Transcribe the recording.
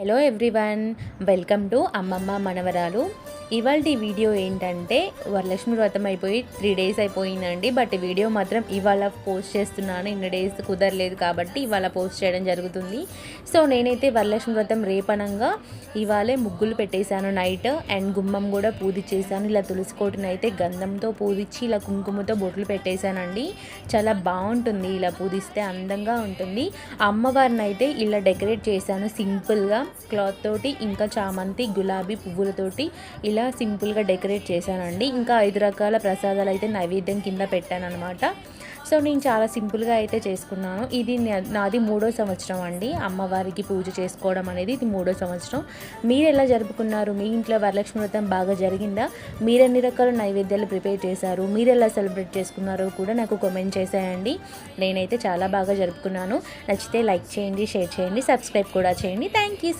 Hello everyone, welcome to అమ్మమ్మ మనవరాలు. ఇవాల్టి వీడియో ఏంటంటే వరలక్ష్మి వ్రతం అయిపోయి 3 డేస్ అయిపోయిందండి. బట్ వీడియో మాత్రం ఇవాళ పోస్ట్ చేస్తున్నాను. ఇన్ని డేస్ కుదరలేదు కాబట్టి ఇవాళ పోస్ట్ చేయడం జరుగుతుంది. సో నేనైతే వరలక్ష్మి వ్రతం రేపనంగా ఇవాళే ముగ్గులు పెట్టేశాను నైట్. అండ్ గుమ్మం కూడా పూజించేసాను. ఇలా తులసి కోటను అయితే గంధంతో పూజించి ఇలా కుంకుమతో బొట్లు పెట్టేశానండి. చాలా బాగుంటుంది, ఇలా పూజిస్తే అందంగా ఉంటుంది. అమ్మవారిని అయితే ఇలా డెకరేట్ చేశాను సింపుల్గా క్లాత్ తోటి, ఇంకా చామంతి గులాబీ పువ్వులతోటి ఇలా సింపుల్గా డెకరేట్ చేశానండి. ఇంకా 5 రకాల ప్రసాదాలు అయితే నైవేద్యం కింద పెట్టాను అనమాట. సో నేను చాలా సింపుల్గా అయితే చేసుకున్నాను. ఇది నాది 3వ సంవత్సరం అండి అమ్మవారికి పూజ చేసుకోవడం అనేది. ఇది 3వ సంవత్సరం. మీరు ఎలా జరుపుకున్నారు? మీ ఇంట్లో వరలక్ష్మి వ్రతం బాగా జరిగిందా? మీరు ఎన్ని రకాల నైవేద్యాలు ప్రిపేర్ చేశారు? మీరు ఎలా సెలబ్రేట్ చేసుకున్నారో కూడా నాకు కామెంట్ చేసేయండి. నేనైతే చాలా బాగా జరుపుకున్నాను. నచ్చితే లైక్ చేయండి, షేర్ చేయండి, సబ్స్క్రైబ్ కూడా చేయండి. Thank you.